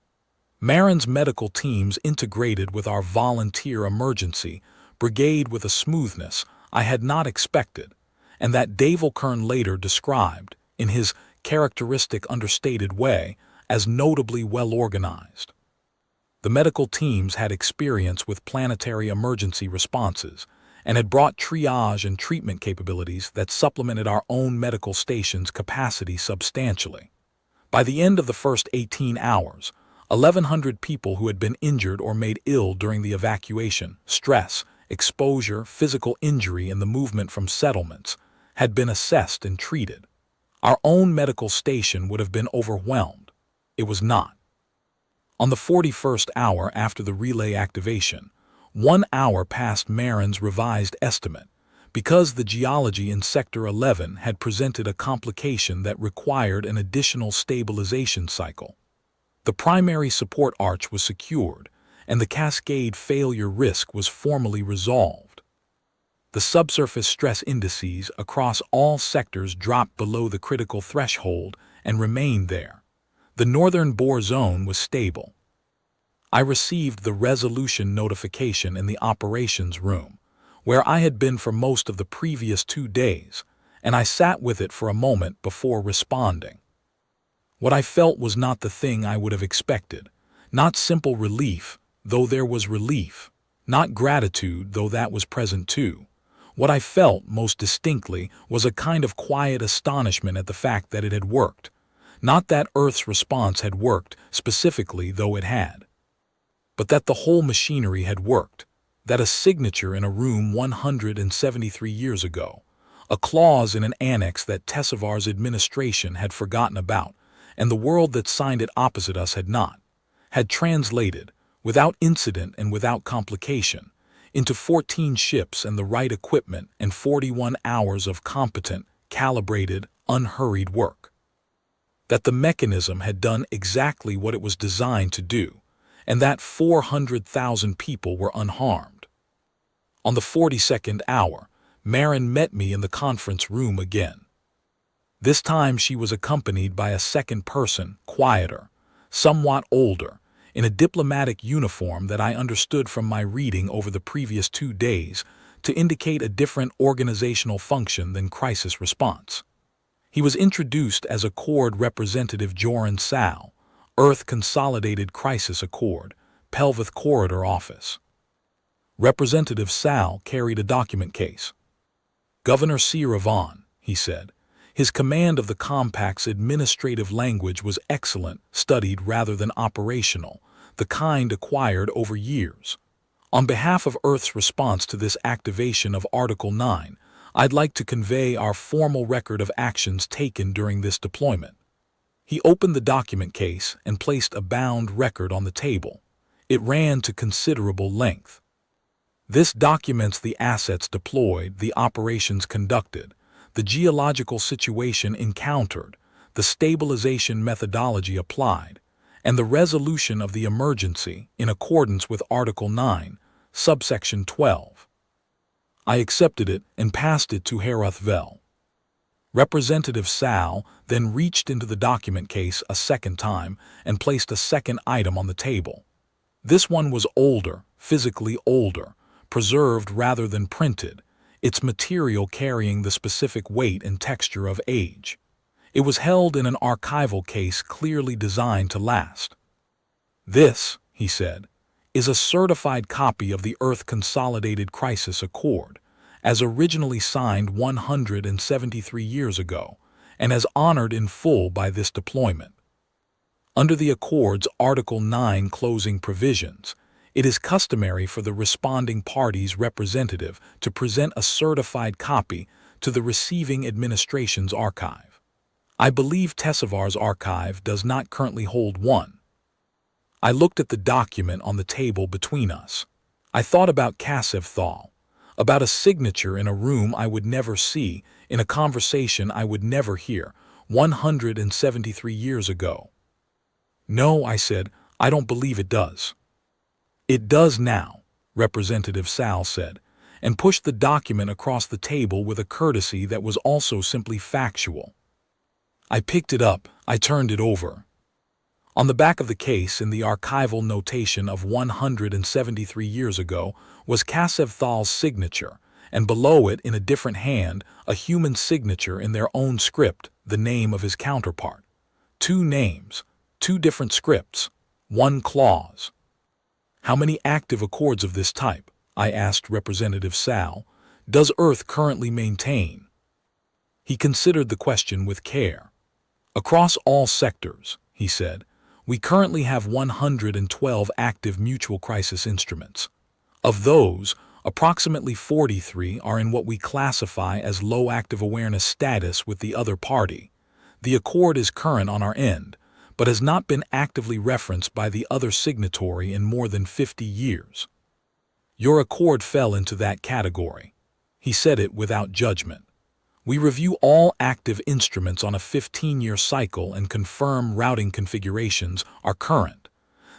Marin's medical teams integrated with our volunteer emergency brigade with a smoothness I had not expected, and that Davelkern later described, in his characteristic understated way, as notably well organized. The medical teams had experience with planetary emergency responses, and had brought triage and treatment capabilities that supplemented our own medical station's capacity substantially. By the end of the first 18 hours, 1,100 people who had been injured or made ill during the evacuation, stress, exposure, physical injury, and the movement from settlements had been assessed and treated. Our own medical station would have been overwhelmed. It was not. On the 41st hour after the relay activation, 1 hour past Marin's revised estimate, because the geology in Sector 11 had presented a complication that required an additional stabilization cycle. The primary support arch was secured, and the cascade failure risk was formally resolved. The subsurface stress indices across all sectors dropped below the critical threshold and remained there. The northern bore zone was stable. I received the resolution notification in the operations room, where I had been for most of the previous 2 days, and I sat with it for a moment before responding. What I felt was not the thing I would have expected, not simple relief, though there was relief, not gratitude, though that was present too. What I felt most distinctly was a kind of quiet astonishment at the fact that it had worked, not that Earth's response had worked specifically, though it had, but that the whole machinery had worked, that a signature in a room 173 years ago, a clause in an annex that Tessevar's administration had forgotten about, and the world that signed it opposite us had not, had translated, without incident and without complication, into 14 ships and the right equipment and 41 hours of competent, calibrated, unhurried work. That the mechanism had done exactly what it was designed to do, and that 400,000 people were unharmed. On the 42nd hour, Marin met me in the conference room again. This time she was accompanied by a second person, quieter, somewhat older, in a diplomatic uniform that I understood from my reading over the previous 2 days to indicate a different organizational function than crisis response. He was introduced as Accord Representative Joran Sal, Earth Consolidated Crisis Accord, Pelvith Corridor Office. Representative Sal carried a document case. "Governor Siravan," he said. His command of the compact's administrative language was excellent, studied rather than operational, the kind acquired over years. "On behalf of Earth's response to this activation of Article 9, I'd like to convey our formal record of actions taken during this deployment." He opened the document case and placed a bound record on the table. It ran to considerable length. "This documents the assets deployed, the operations conducted, the geological situation encountered, the stabilization methodology applied, and the resolution of the emergency in accordance with Article 9, subsection 12. I accepted it and passed it to Herath Vel. Representative Sal then reached into the document case a second time and placed a second item on the table. This one was older, physically older, preserved rather than printed, its material carrying the specific weight and texture of age. It was held in an archival case clearly designed to last. "This," he said, "is a certified copy of the Earth Consolidated Crisis Accord, as originally signed 173 years ago, and as honored in full by this deployment. Under the Accord's Article 9 closing provisions, it is customary for the responding party's representative to present a certified copy to the receiving administration's archive. I believe Tessevar's archive does not currently hold one." I looked at the document on the table between us. I thought about Kasevthal, about a signature in a room I would never see, in a conversation I would never hear, 173 years ago. "No," I said, "I don't believe it does." "It does now," Representative Sal said, and pushed the document across the table with a courtesy that was also simply factual. I picked it up, I turned it over. On the back of the case, in the archival notation of 173 years ago, was Kasevthal's signature, and below it, in a different hand, a human signature in their own script, the name of his counterpart. 2 names, 2 different scripts, 1 clause. "How many active accords of this type," I asked Representative Sal, "does Earth currently maintain?" He considered the question with care. "Across all sectors," he said, "we currently have 112 active mutual crisis instruments. Of those, approximately 43 are in what we classify as low active awareness status with the other party. The accord is current on our end, but has not been actively referenced by the other signatory in more than 50 years. Your accord fell into that category." He said it without judgment. "We review all active instruments on a 15-year cycle and confirm routing configurations are current.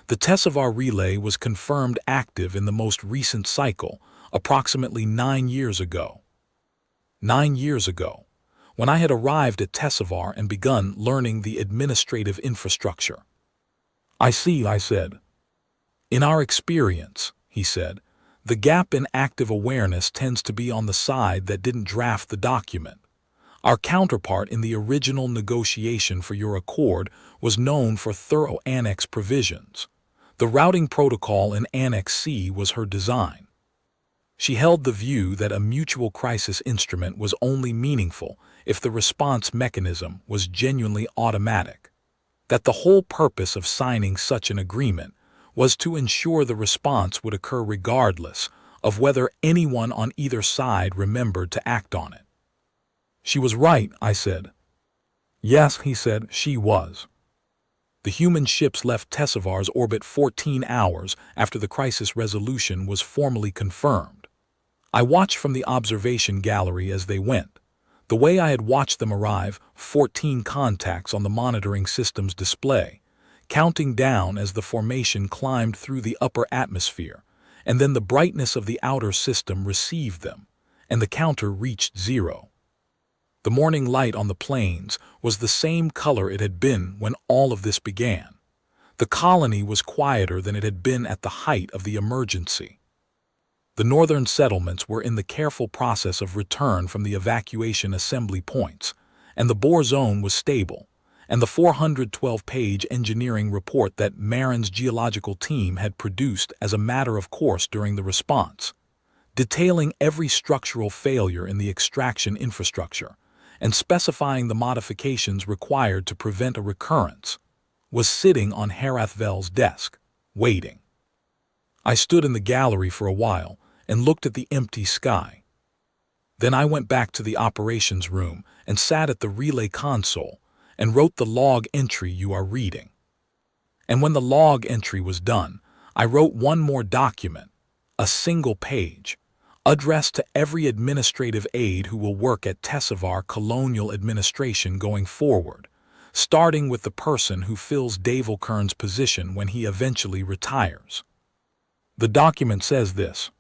The Tessevar relay was confirmed active in the most recent cycle, approximately 9 years ago." 9 years ago, when I had arrived at Tessevar and begun learning the administrative infrastructure. "I see," I said. "In our experience," he said, "the gap in active awareness tends to be on the side that didn't draft the document. Our counterpart in the original negotiation for your accord was known for thorough Annex provisions. The routing protocol in Annex C was her design. She held the view that a mutual crisis instrument was only meaningful if the response mechanism was genuinely automatic. That the whole purpose of signing such an agreement was to ensure the response would occur regardless, of whether anyone on either side remembered to act on it. "She was right," I said. "Yes," he said, "she was." The human ships left Tessavar's orbit 14 hours after the crisis resolution was formally confirmed. I watched from the observation gallery as they went. The way I had watched them arrive, 14 contacts on the monitoring system's display, counting down as the formation climbed through the upper atmosphere, and then the brightness of the outer system received them, and the counter reached 0. The morning light on the plains was the same color it had been when all of this began. The colony was quieter than it had been at the height of the emergency. The northern settlements were in the careful process of return from the evacuation assembly points, and the Boer zone was stable, and the 412-page engineering report that Marin's geological team had produced as a matter of course during the response, detailing every structural failure in the extraction infrastructure and specifying the modifications required to prevent a recurrence, was sitting on Herathvel's desk, waiting. I stood in the gallery for a while and looked at the empty sky. Then I went back to the operations room and sat at the relay console and wrote the log entry you are reading. And when the log entry was done, I wrote one more document, a single page, addressed to every administrative aide who will work at Tessavar Colonial Administration going forward, starting with the person who fills Dave Kern's position when he eventually retires. The document says this: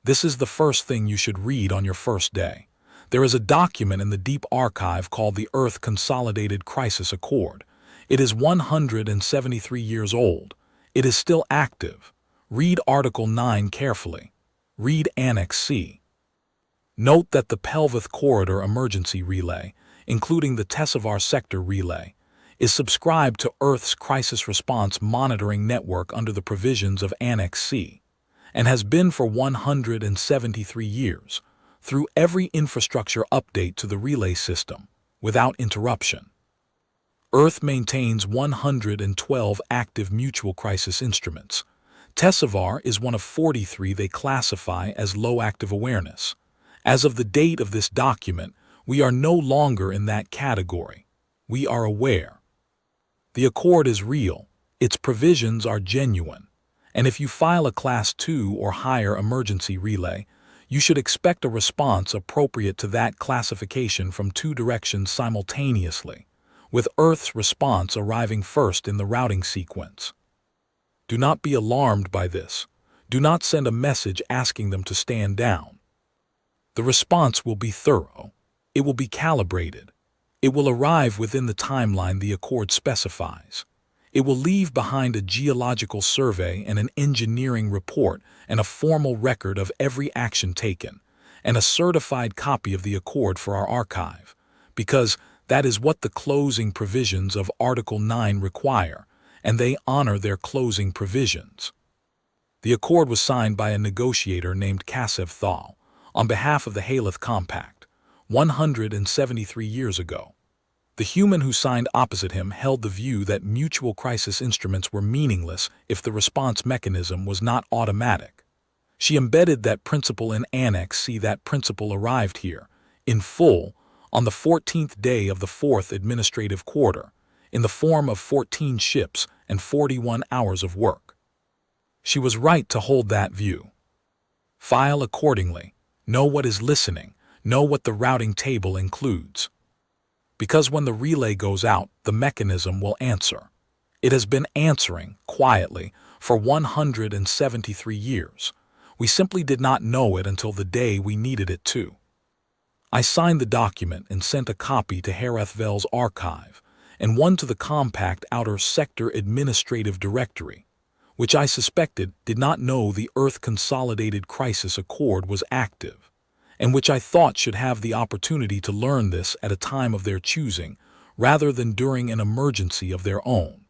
"This is the first thing you should read on your first day. There is a document in the deep archive called the Earth Consolidated Crisis Accord. It is 173 years old. It is still active. Read Article 9 carefully. Read Annex C. Note that the Pelvith Corridor Emergency Relay, including the Tessavar Sector Relay, is subscribed to Earth's Crisis Response Monitoring Network under the provisions of Annex C, and has been for 173 years, through every infrastructure update to the relay system, without interruption. Earth maintains 112 active mutual crisis instruments. Tessavar is one of 43 they classify as low active awareness. As of the date of this document, we are no longer in that category. We are aware. The accord is real, its provisions are genuine, and if you file a Class 2 or higher emergency relay, you should expect a response appropriate to that classification from 2 directions simultaneously, with Earth's response arriving first in the routing sequence. Do not be alarmed by this. Do not send a message asking them to stand down. The response will be thorough. It will be calibrated. It will arrive within the timeline the accord specifies. It will leave behind a geological survey and an engineering report and a formal record of every action taken, and a certified copy of the accord for our archive, because that is what the closing provisions of Article 9 require, and they honor their closing provisions. The accord was signed by a negotiator named Kassev Thal on behalf of the Haleth Compact, 173 years ago. The human who signed opposite him held the view that mutual crisis instruments were meaningless if the response mechanism was not automatic. She embedded that principle in Annex C. That principle arrived here, in full, on the 14th day of the 4th administrative quarter, in the form of 14 ships and 41 hours of work. She was right to hold that view. File accordingly. Know what is listening. Know what the routing table includes. Because when the relay goes out, the mechanism will answer. It has been answering, quietly, for 173 years. We simply did not know it until the day we needed it to. I signed the document and sent a copy to Herathvel's archive, and one to the Compact Outer Sector Administrative Directory, which I suspected did not know the Earth Consolidated Crisis Accord was active, and which I thought should have the opportunity to learn this at a time of their choosing, rather than during an emergency of their own.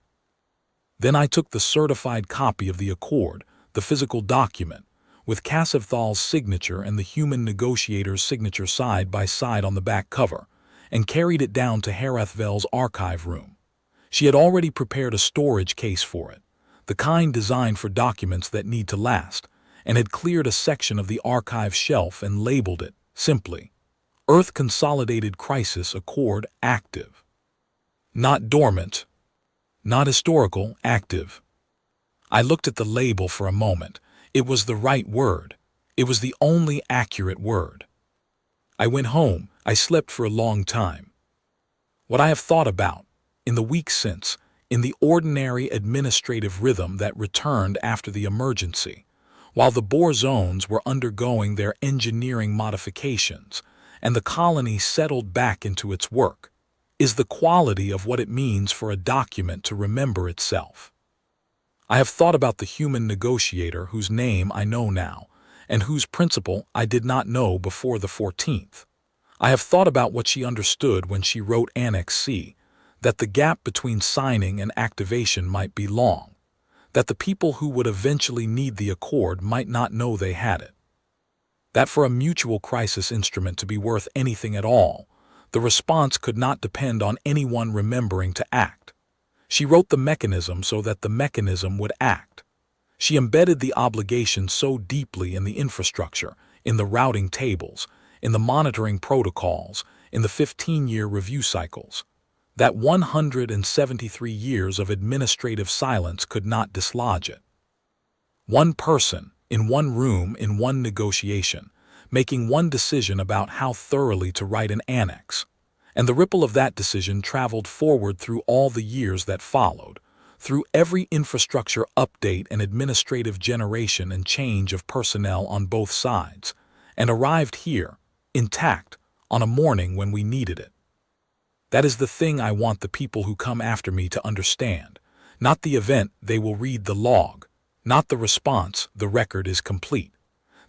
Then I took the certified copy of the accord, the physical document, with Kassev Thal's signature and the human negotiator's signature side by side on the back cover, and carried it down to Herathvel's archive room. She had already prepared a storage case for it, the kind designed for documents that need to last, and had cleared a section of the archive shelf and labeled it, simply, Earth Consolidated Crisis Accord Active. Not dormant, not historical, active. I looked at the label for a moment. It was the right word. It was the only accurate word. I went home. I slept for a long time. What I have thought about, in the weeks since, in the ordinary administrative rhythm that returned after the emergency, while the Boer zones were undergoing their engineering modifications and the colony settled back into its work, is the quality of what it means for a document to remember itself. I have thought about the human negotiator whose name I know now, and whose principle I did not know before the 14th. I have thought about what she understood when she wrote Annex C, that the gap between signing and activation might be long, that the people who would eventually need the accord might not know they had it, that for a mutual crisis instrument to be worth anything at all, the response could not depend on anyone remembering to act. She wrote the mechanism so that the mechanism would act. She embedded the obligation so deeply in the infrastructure, in the routing tables, in the monitoring protocols, in the 15-year review cycles, that 173 years of administrative silence could not dislodge it. One person, in one room, in one negotiation, making one decision about how thoroughly to write an annex, and the ripple of that decision traveled forward through all the years that followed, through every infrastructure update and administrative generation and change of personnel on both sides, and arrived here, intact, on a morning when we needed it. That is the thing I want the people who come after me to understand. Not the event, they will read the log. Not the response, the record is complete.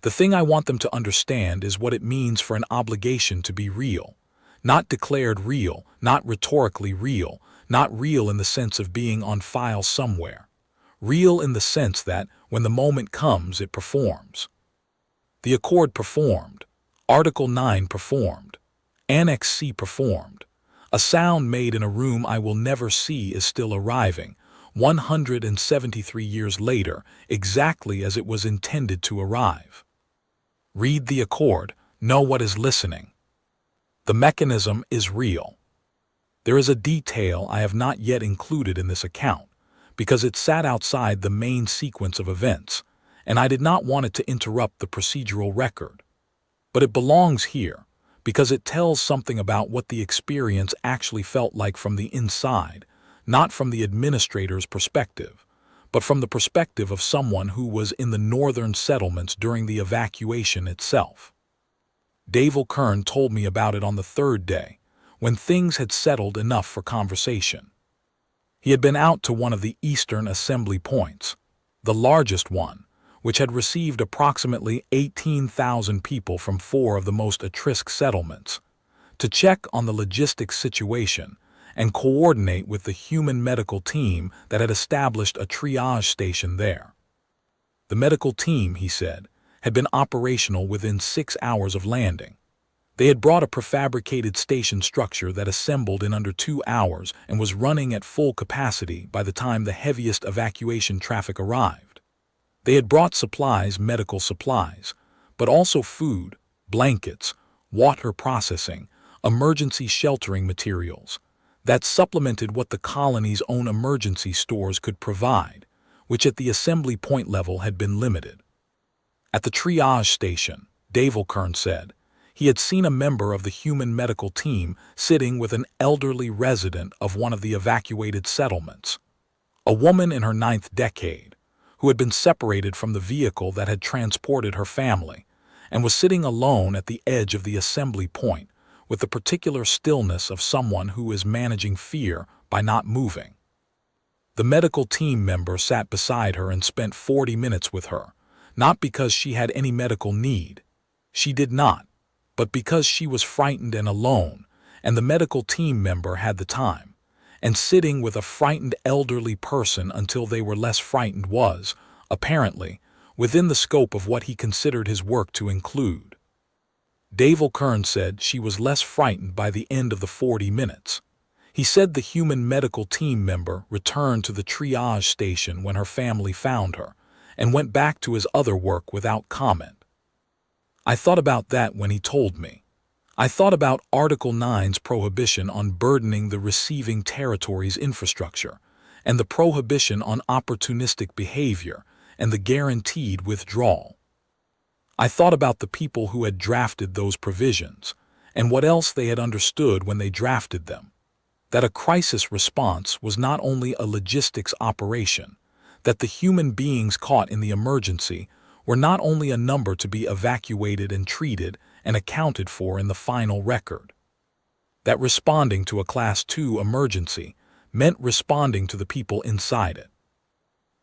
The thing I want them to understand is what it means for an obligation to be real. Not declared real, not rhetorically real, not real in the sense of being on file somewhere. Real in the sense that, when the moment comes, it performs. The Accord performed. Article 9 performed. Annex C performed. A sound made in a room I will never see is still arriving, 173 years later, exactly as it was intended to arrive. Read the Accord, know what is listening. The mechanism is real. There is a detail I have not yet included in this account, because it sat outside the main sequence of events, and I did not want it to interrupt the procedural record. But it belongs here, because it tells something about what the experience actually felt like from the inside, not from the administrator's perspective, but from the perspective of someone who was in the northern settlements during the evacuation itself. Dave O'Kern told me about it on the third day, when things had settled enough for conversation. He had been out to one of the eastern assembly points, the largest one, which had received approximately 18,000 people from 4 of the most at-risk settlements, to check on the logistics situation and coordinate with the human medical team that had established a triage station there. The medical team, he said, had been operational within 6 hours of landing. They had brought a prefabricated station structure that assembled in under 2 hours and was running at full capacity by the time the heaviest evacuation traffic arrived. They had brought supplies, medical supplies, but also food, blankets, water processing, emergency sheltering materials, that supplemented what the colony's own emergency stores could provide, which at the assembly point level had been limited. At the triage station, Dave O'Kern said, he had seen a member of the human medical team sitting with an elderly resident of one of the evacuated settlements, a woman in her 9th decade, who had been separated from the vehicle that had transported her family, and was sitting alone at the edge of the assembly point with the particular stillness of someone who is managing fear by not moving. The medical team member sat beside her and spent 40 minutes with her, not because she had any medical need. She did not, but because she was frightened and alone, and the medical team member had the time. And sitting with a frightened elderly person until they were less frightened was, apparently, within the scope of what he considered his work to include. Dave O'Kern said she was less frightened by the end of the 40 minutes. He said the human medical team member returned to the triage station when her family found her, and went back to his other work without comment. I thought about that when he told me. I thought about Article 9's prohibition on burdening the receiving territory's infrastructure, and the prohibition on opportunistic behavior, and the guaranteed withdrawal. I thought about the people who had drafted those provisions, and what else they had understood when they drafted them. That a crisis response was not only a logistics operation, that the human beings caught in the emergency were not only a number to be evacuated and treated and accounted for in the final record. That responding to a Class 2 emergency meant responding to the people inside it.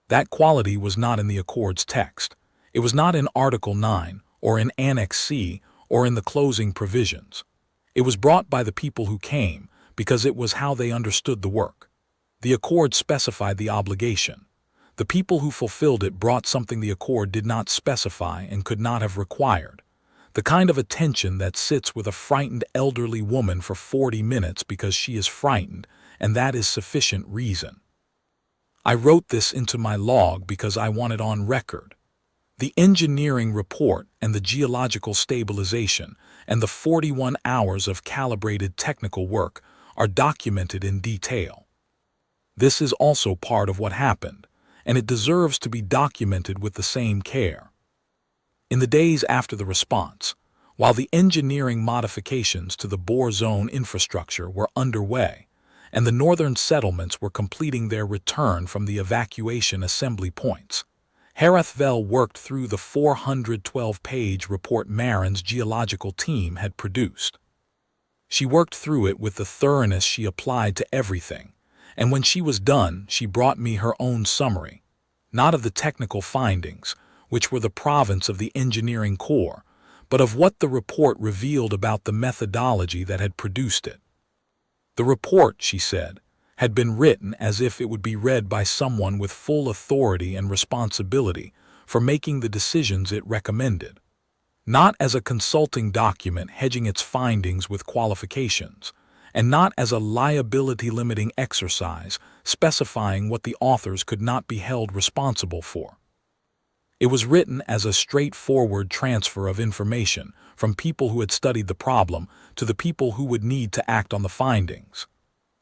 That quality was not in the Accord's text. It was not in Article 9, or in Annex C, or in the closing provisions. It was brought by the people who came, because it was how they understood the work. The Accord specified the obligation. The people who fulfilled it brought something the Accord did not specify and could not have required. The kind of attention that sits with a frightened elderly woman for 40 minutes because she is frightened, and that is sufficient reason. I wrote this into my log because I want it on record. The engineering report and the geological stabilization and the 41 hours of calibrated technical work are documented in detail. This is also part of what happened, and it deserves to be documented with the same care. In the days after the response, while the engineering modifications to the Bore Zone infrastructure were underway, and the northern settlements were completing their return from the evacuation assembly points, Herathvel worked through the 412-page report Marin's geological team had produced. She worked through it with the thoroughness she applied to everything, and when she was done, she brought me her own summary, not of the technical findings, which were the province of the engineering corps, but of what the report revealed about the methodology that had produced it. The report, she said, had been written as if it would be read by someone with full authority and responsibility for making the decisions it recommended, not as a consulting document hedging its findings with qualifications, and not as a liability-limiting exercise specifying what the authors could not be held responsible for. It was written as a straightforward transfer of information from people who had studied the problem to the people who would need to act on the findings.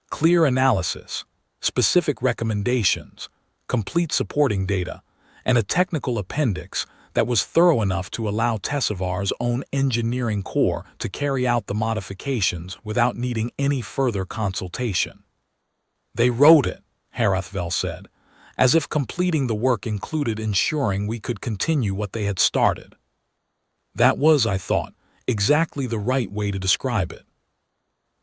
Clear analysis, specific recommendations, complete supporting data, and a technical appendix that was thorough enough to allow Tesavar's own engineering corps to carry out the modifications without needing any further consultation. They wrote it, Herathvel said, as if completing the work included ensuring we could continue what they had started. That was, I thought, exactly the right way to describe it.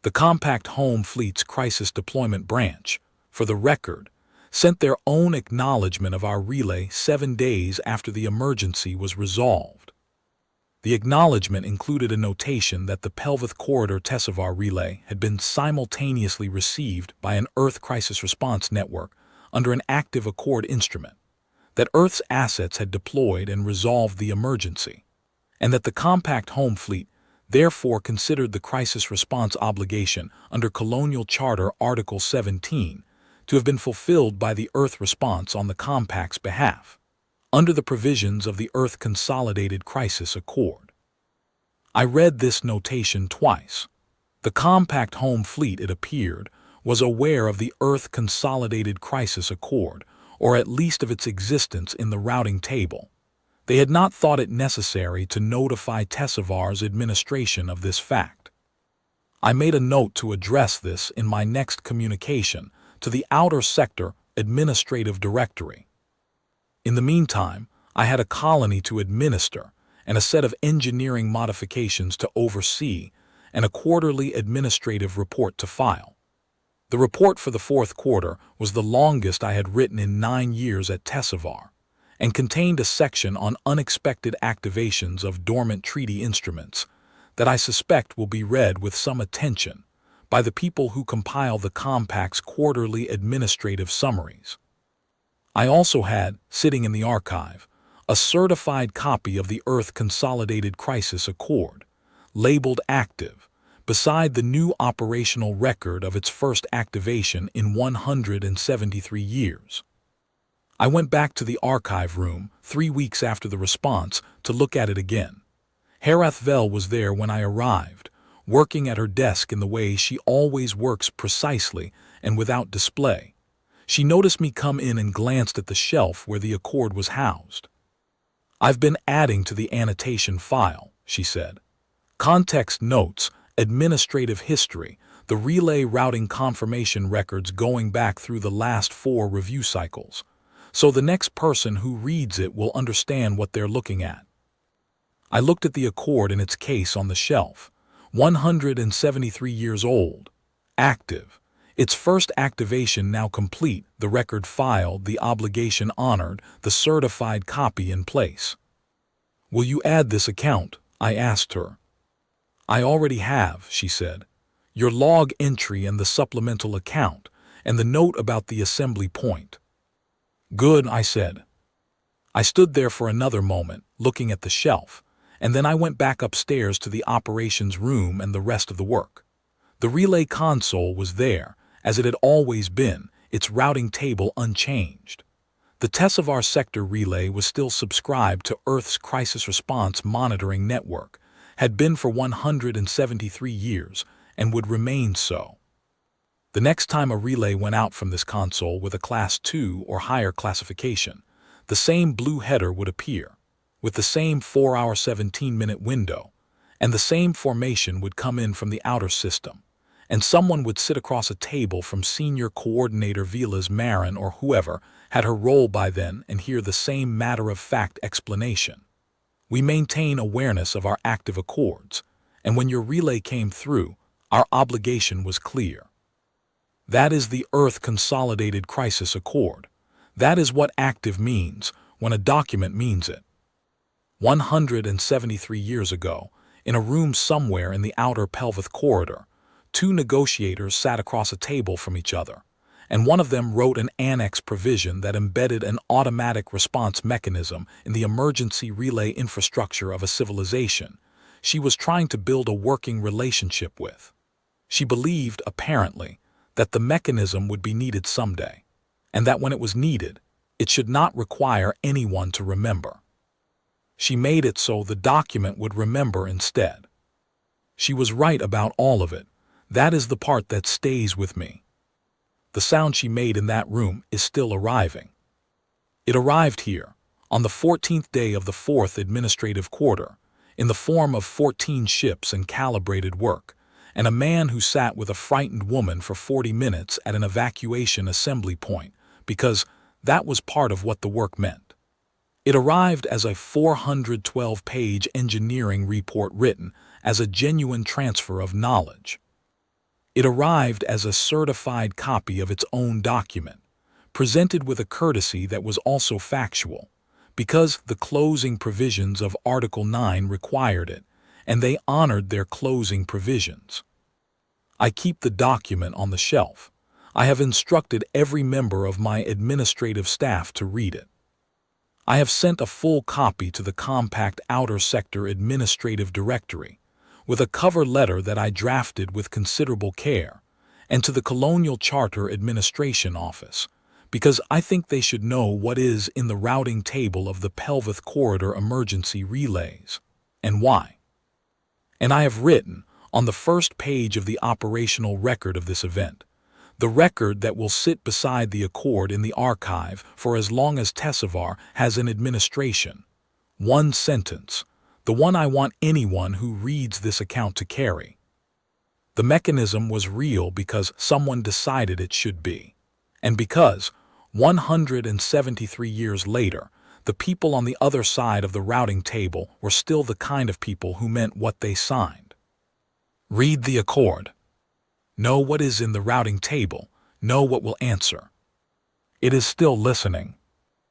The Compact Home Fleet's Crisis Deployment Branch, for the record, sent their own acknowledgment of our relay 7 days after the emergency was resolved. The acknowledgment included a notation that the Pelvith Corridor Tesavar relay had been simultaneously received by an Earth Crisis Response Network under an active Accord instrument, that Earth's assets had deployed and resolved the emergency, and that the Compact Home Fleet therefore considered the crisis response obligation under Colonial Charter Article 17 to have been fulfilled by the Earth response on the Compact's behalf, under the provisions of the Earth Consolidated Crisis Accord. I read this notation twice. The Compact Home Fleet, it appeared, was aware of the Earth Consolidated Crisis Accord, or at least of its existence in the routing table. They had not thought it necessary to notify Tesavar's administration of this fact. I made a note to address this in my next communication to the Outer Sector Administrative Directory. In the meantime, I had a colony to administer and a set of engineering modifications to oversee and a quarterly administrative report to file. The report for the fourth quarter was the longest I had written in 9 years at Tesavar, and contained a section on unexpected activations of dormant treaty instruments that I suspect will be read with some attention by the people who compile the Compact's quarterly administrative summaries. I also had, sitting in the archive, a certified copy of the Earth Consolidated Crisis Accord, labeled active, beside the new operational record of its first activation in 173 years. I went back to the archive room 3 weeks after the response to look at it again. Herathvel was there when I arrived, working at her desk in the way she always works, precisely and without display. She noticed me come in and glanced at the shelf where the accord was housed. "I've been adding to the annotation file," she said. "Context notes, administrative history, the relay routing confirmation records going back through the last 4 review cycles. So the next person who reads it will understand what they're looking at." I looked at the accord in its case on the shelf. 173 years old. Active. Its first activation now complete, the record filed, the obligation honored, the certified copy in place. "Will you add this account?" I asked her. "I already have," she said. "Your log entry and the supplemental account, and the note about the assembly point." "Good," I said. I stood there for another moment, looking at the shelf, and then I went back upstairs to the operations room and the rest of the work. The relay console was there, as it had always been, its routing table unchanged. The Tesavar sector relay was still subscribed to Earth's crisis response monitoring network, had been for 173 years, and would remain so. The next time a relay went out from this console with a Class 2 or higher classification, the same blue header would appear, with the same 4-hour 17-minute window, and the same formation would come in from the outer system, and someone would sit across a table from Senior Coordinator Vilas Marin or whoever had her role by then and hear the same matter-of-fact explanation. "We maintain awareness of our active accords, and when your relay came through, our obligation was clear." That is the Earth Consolidated Crisis Accord. That is what active means when a document means it. 173 years ago, in a room somewhere in the outer Pelvith corridor, 2 negotiators sat across a table from each other, and one of them wrote an annex provision that embedded an automatic response mechanism in the emergency relay infrastructure of a civilization she was trying to build a working relationship with. She believed, apparently, that the mechanism would be needed someday, and that when it was needed, it should not require anyone to remember. She made it so the document would remember instead. She was right about all of it. That is the part that stays with me. The sound she made in that room is still arriving. It arrived here, on the 14th day of the 4th administrative quarter, in the form of 14 ships and calibrated work, and a man who sat with a frightened woman for 40 minutes at an evacuation assembly point, because that was part of what the work meant. It arrived as a 412-page engineering report written as a genuine transfer of knowledge. It arrived as a certified copy of its own document, presented with a courtesy that was also factual, because the closing provisions of Article 9 required it, and they honored their closing provisions. I keep the document on the shelf. I have instructed every member of my administrative staff to read it. I have sent a full copy to the Compact Outer Sector Administrative Directory, with a cover letter that I drafted with considerable care, and to the Colonial Charter Administration Office, because I think they should know what is in the routing table of the Pelvith Corridor emergency relays, and why. And I have written, on the first page of the operational record of this event, the record that will sit beside the accord in the archive for as long as Tesavar has an administration, one sentence, the one I want anyone who reads this account to carry. The mechanism was real because someone decided it should be, and because, 173 years later, the people on the other side of the routing table were still the kind of people who meant what they signed. Read the accord. Know what is in the routing table. Know what will answer. It is still listening.